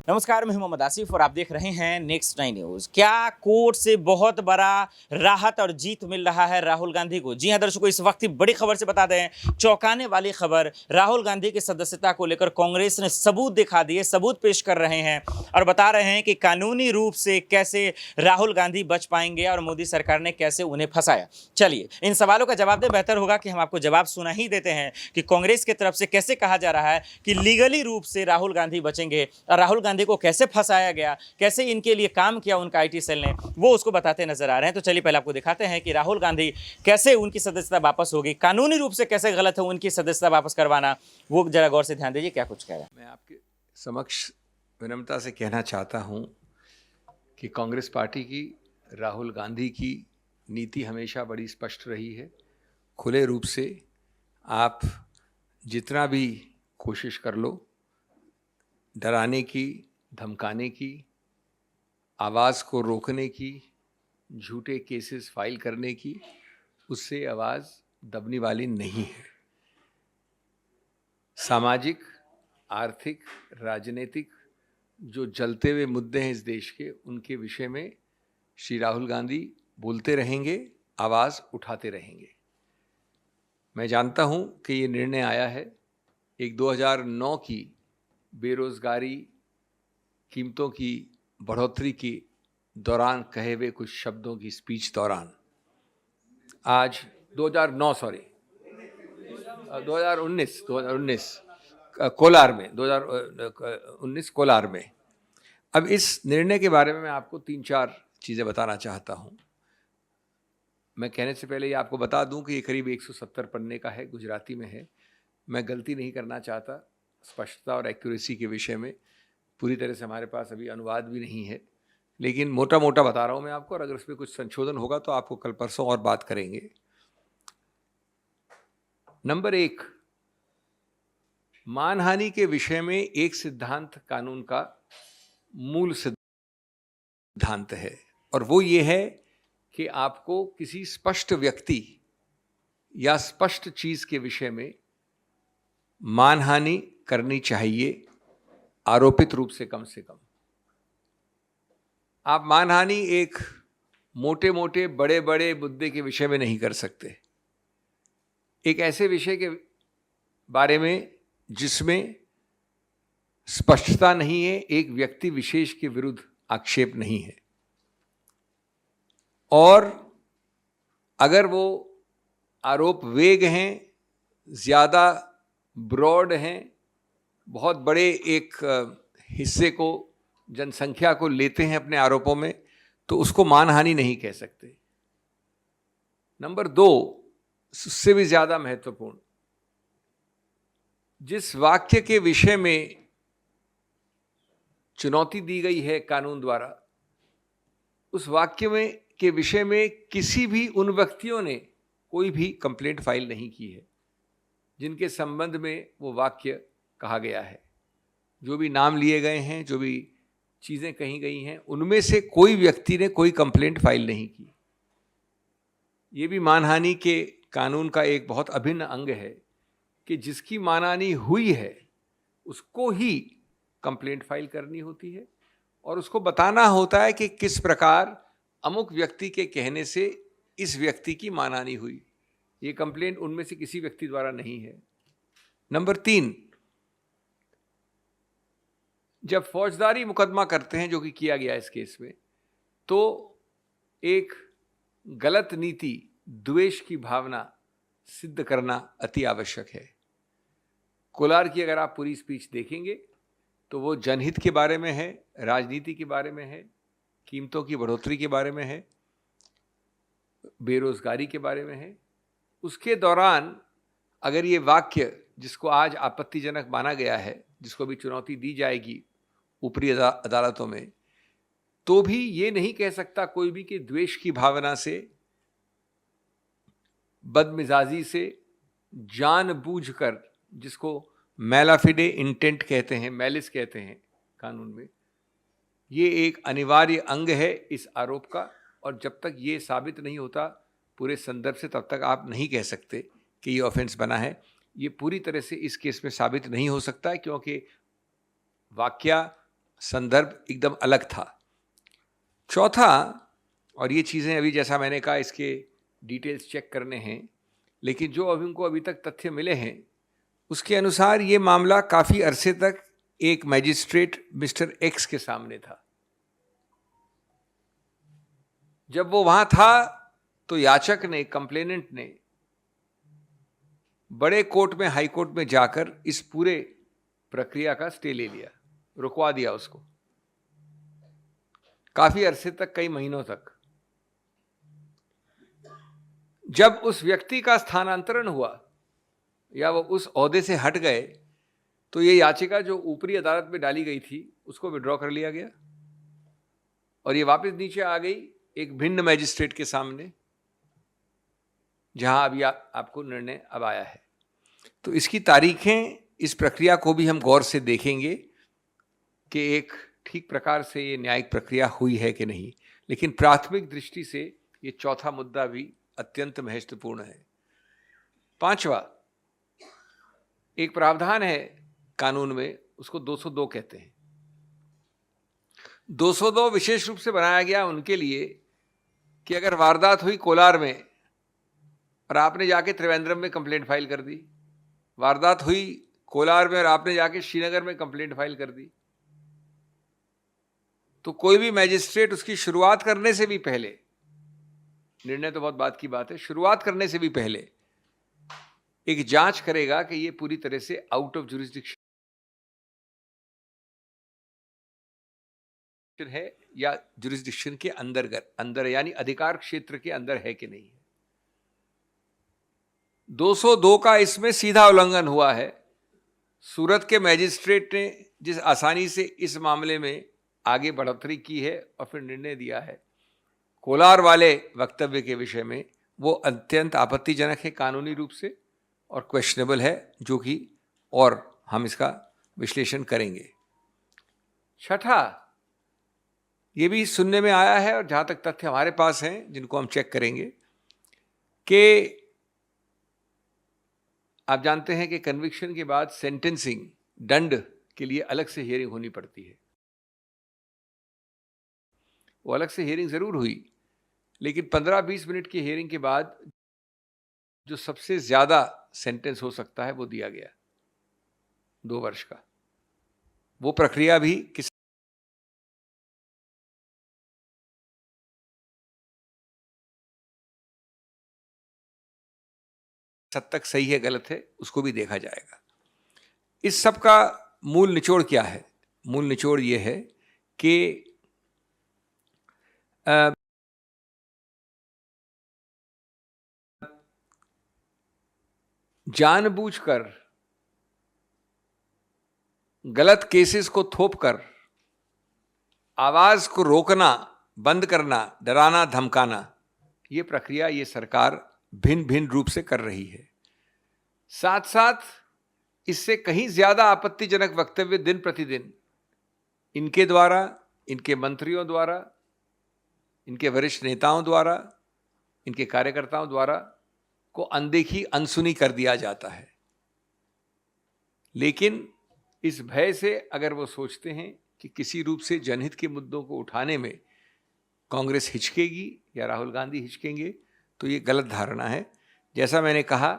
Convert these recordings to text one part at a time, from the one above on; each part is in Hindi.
नमस्कार, मैं मोहम्मद आसिफ और आप देख रहे हैं नेक्स्ट 9 न्यूज। क्या कोर्ट से बहुत बड़ा राहत और जीत मिल रहा है राहुल गांधी को? जी हां दर्शकों, इस वक्त की बड़ी खबर से बता दें, चौंकाने वाली खबर। राहुल गांधी की सदस्यता को लेकर कांग्रेस ने सबूत दिखा दिए, सबूत पेश कर रहे हैं और बता रहे हैं कि कानूनी रूप से कैसे राहुल गांधी बच पाएंगे और मोदी सरकार ने कैसे उन्हें फंसाया। चलिए इन सवालों का जवाब दें। बेहतर होगा कि हम आपको जवाब सुना ही देते हैं कि कांग्रेस की तरफ से कैसे कहा जा रहा है कि लीगली रूप से राहुल गांधी बचेंगे और राहुल गांधी को कैसे फंसाया गया, कैसे इनके लिए काम किया उनका आईटी सेल ने, वो उसको बताते नजर आ रहे हैं। तो चलिए पहले आपको दिखाते हैं कि राहुल गांधी कैसे उनकी सदस्यता वापस होगी, कानूनी रूप से कैसे गलत है उनकी सदस्यता वापस करवाना, वो जरा गौर से ध्यान दीजिए क्या कुछ कह रहा है। मैं आपके समक्ष विनम्रता से कहना चाहता हूं कि कांग्रेस पार्टी की, राहुल गांधी की नीति हमेशा बड़ी स्पष्ट रही है। खुले रूप से आप जितना भी कोशिश कर लो, डराने की, धमकाने की, आवाज़ को रोकने की, झूठे केसेस फाइल करने की, उससे आवाज़ दबने वाली नहीं है। सामाजिक, आर्थिक, राजनीतिक जो जलते हुए मुद्दे हैं इस देश के, उनके विषय में श्री राहुल गांधी बोलते रहेंगे, आवाज़ उठाते रहेंगे। मैं जानता हूं कि ये निर्णय आया है एक 2009 की बेरोज़गारी, कीमतों की बढ़ोतरी के दौरान कहे हुए कुछ शब्दों की स्पीच दौरान। आज 2019 कोलार में, 2019 कोलार में। अब इस निर्णय के बारे में मैं आपको 3-4 चीज़ें बताना चाहता हूँ। मैं कहने से पहले ये आपको बता दूं कि ये करीब 170 पन्ने का है, गुजराती में है। मैं गलती नहीं करना चाहता स्पष्टता और एक्यूरेसी के विषय में। पूरी तरह से हमारे पास अभी अनुवाद भी नहीं है, लेकिन मोटा मोटा बता रहा हूँ मैं आपको, और अगर उसमें कुछ संशोधन होगा तो आपको कल परसों और बात करेंगे। नंबर 1, मानहानि के विषय में एक सिद्धांत कानून का मूल सिद्धांत है, और वो ये है कि आपको किसी स्पष्ट व्यक्ति या स्पष्ट चीज के विषय में मानहानि करनी चाहिए, आरोपित रूप से कम से कम। आप मानहानि एक मोटे मोटे बड़े बड़े मुद्दे के विषय में नहीं कर सकते। एक ऐसे विषय के बारे में जिसमें स्पष्टता नहीं है, एक व्यक्ति विशेष के विरुद्ध आक्षेप नहीं है, और अगर वो आरोप वेग हैं, ज़्यादा ब्रॉड हैं, बहुत बड़े एक हिस्से को, जनसंख्या को लेते हैं अपने आरोपों में, तो उसको मानहानि नहीं कह सकते। नंबर 2, उससे भी ज़्यादा महत्वपूर्ण, जिस वाक्य के विषय में चुनौती दी गई है कानून द्वारा, उस वाक्य में के विषय में किसी भी उन व्यक्तियों ने कोई भी कंप्लेंट फाइल नहीं की है जिनके संबंध में वो वाक्य कहा गया है। जो भी नाम लिए गए हैं, जो भी चीज़ें कही गई हैं, उनमें से कोई व्यक्ति ने कोई कंप्लेंट फाइल नहीं की। ये भी मानहानि के कानून का एक बहुत अभिन्न अंग है कि जिसकी मानहानि हुई है उसको ही कंप्लेंट फाइल करनी होती है, और उसको बताना होता है कि किस प्रकार अमुक व्यक्ति के कहने से इस व्यक्ति की मानहानि हुई। ये कंप्लेंट उनमें से किसी व्यक्ति द्वारा नहीं है। नंबर 3, जब फौजदारी मुकदमा करते हैं, जो कि किया गया इस केस में, तो एक गलत नीति, द्वेष की भावना सिद्ध करना अति आवश्यक है। कोलार की अगर आप पूरी स्पीच देखेंगे तो वो जनहित के बारे में है, राजनीति के बारे में है, कीमतों की बढ़ोतरी के बारे में है, बेरोजगारी के बारे में है। उसके दौरान अगर ये वाक्य, जिसको आज आपत्तिजनक माना गया है, जिसको भी चुनौती दी जाएगी ऊपरी अदालतों में, तो भी ये नहीं कह सकता कोई भी कि द्वेष की भावना से, बदमिजाजी से, जानबूझकर, जिसको मैलाफिडे इंटेंट कहते हैं, मैलिस कहते हैं कानून में, ये एक अनिवार्य अंग है इस आरोप का। और जब तक ये साबित नहीं होता पूरे संदर्भ से, तब तक आप नहीं कह सकते कि ये ऑफेंस बना है। ये पूरी तरह से इस केस में साबित नहीं हो सकता है, क्योंकि वाक्या संदर्भ एकदम अलग था। चौथा, और ये चीज़ें अभी जैसा मैंने कहा इसके डिटेल्स चेक करने हैं, लेकिन जो अभी उनको अभी तक तथ्य मिले हैं उसके अनुसार ये मामला काफ़ी अरसे तक एक मैजिस्ट्रेट मिस्टर एक्स के सामने था। जब वो वहाँ था तो याचक ने, कंप्लेनेंट ने बड़े कोर्ट में, हाई कोर्ट में जाकर इस पूरे प्रक्रिया का स्टे ले लिया, रुकवा दिया उसको काफी अरसे तक, कई महीनों तक। जब उस व्यक्ति का स्थानांतरण हुआ या वो उस ओहदे से हट गए तो ये याचिका जो ऊपरी अदालत में डाली गई थी उसको विड्रॉ कर लिया गया और ये वापस नीचे आ गई एक भिन्न मैजिस्ट्रेट के सामने, जहां अभी आपको निर्णय अब आया है। तो इसकी तारीखें, इस प्रक्रिया को भी हम गौर से देखेंगे कि एक ठीक प्रकार से ये न्यायिक प्रक्रिया हुई है कि नहीं। लेकिन प्राथमिक दृष्टि से ये चौथा मुद्दा भी अत्यंत महत्वपूर्ण है। पांचवा, एक प्रावधान है कानून में, उसको 202 कहते हैं। 202 विशेष रूप से बनाया गया उनके लिए कि अगर वारदात हुई कोलार में और आपने जाके त्रिवेंद्रम में कंप्लेंट फाइल कर दी, वारदात हुई कोलार में और आपने जाके श्रीनगर में कंप्लेंट फाइल कर दी, तो कोई भी मैजिस्ट्रेट उसकी शुरुआत करने से भी पहले, निर्णय तो बहुत बात की बात है, शुरुआत करने से भी पहले एक जांच करेगा कि ये पूरी तरह से आउट ऑफ जुरिस्डिक्शन है या जुरिस्डिक्शन के अंदर यानी अधिकार क्षेत्र के अंदर है कि नहीं है। 202 का इसमें सीधा उल्लंघन हुआ है। सूरत के मैजिस्ट्रेट ने जिस आसानी से इस मामले में आगे बढ़ोतरी की है और फिर निर्णय दिया है कोलार वाले वक्तव्य के विषय में, वो अत्यंत आपत्तिजनक है कानूनी रूप से और क्वेश्चनेबल है, जो कि और हम इसका विश्लेषण करेंगे। छठा, ये भी सुनने में आया है और जहाँ तक तथ्य हमारे पास हैं जिनको हम चेक करेंगे कि आप जानते हैं कि कन्विक्शन के बाद सेंटेंसिंग, दंड के लिए अलग से हियरिंग होनी पड़ती है। वो अलग से हियरिंग जरूर हुई, लेकिन 15-20 मिनट की हियरिंग के बाद जो सबसे ज्यादा सेंटेंस हो सकता है वो दिया गया 2 वर्ष का। वो प्रक्रिया भी किस हद तक सही है, गलत है, उसको भी देखा जाएगा। इस सब का मूल निचोड़ क्या है? मूल निचोड़ ये है कि जानबूझकर गलत केसेस को थोपकर आवाज को रोकना, बंद करना, डराना, धमकाना, ये प्रक्रिया ये सरकार भिन्न भिन्न रूप से कर रही है। साथ साथ इससे कहीं ज्यादा आपत्तिजनक वक्तव्य दिन प्रतिदिन इनके द्वारा, इनके मंत्रियों द्वारा, इनके वरिष्ठ नेताओं द्वारा, इनके कार्यकर्ताओं द्वारा को अनदेखी, अनसुनी कर दिया जाता है। लेकिन इस भय से अगर वो सोचते हैं कि किसी रूप से जनहित के मुद्दों को उठाने में कांग्रेस हिचकेगी या राहुल गांधी हिचकेंगे, तो ये गलत धारणा है। जैसा मैंने कहा,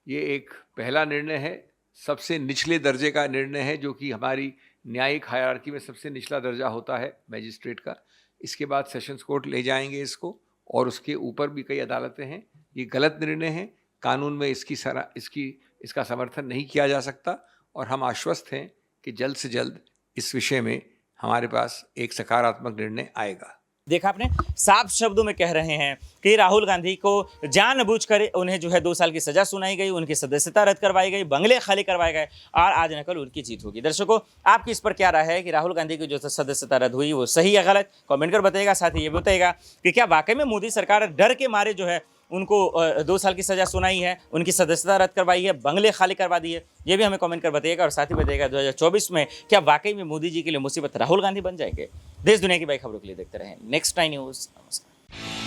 ये एक पहला निर्णय है, सबसे निचले दर्जे का निर्णय है, जो कि हमारी न्यायिक हायरार्की में सबसे निचला दर्जा होता है मैजिस्ट्रेट का। इसके बाद सेशंस कोर्ट ले जाएंगे इसको, और उसके ऊपर भी कई अदालतें हैं। ये गलत निर्णय है, कानून में इसका समर्थन नहीं किया जा सकता, और हम आश्वस्त हैं कि जल्द से जल्द इस विषय में हमारे पास एक सकारात्मक निर्णय आएगा। देखा आपने, साफ शब्दों में कह रहे हैं कि राहुल गांधी को जानबूझकर उन्हें जो है 2 साल की सजा सुनाई गई, उनकी सदस्यता रद्द करवाई गई, बंगले खाली करवाए गए, और आज न कल उनकी जीत होगी। दर्शकों, आपकी इस पर क्या राय है कि राहुल गांधी की जो सदस्यता रद्द हुई वो सही या गलत? कमेंट कर बताइएगा। साथ ही ये बताइएगा कि क्या वाकई में मोदी सरकार डर के मारे जो है उनको 2 साल की सजा सुनाई है, उनकी सदस्यता रद्द करवाई है, बंगले खाली करवा दिए? ये भी हमें कमेंट कर बताइएगा। और साथ ही बताइएगा 2024 में क्या वाकई में मोदी जी के लिए मुसीबत राहुल गांधी बन जाएंगे? देश दुनिया की बड़ी खबरों के लिए देखते रहें नेक्स्ट 9 न्यूज़। नमस्कार।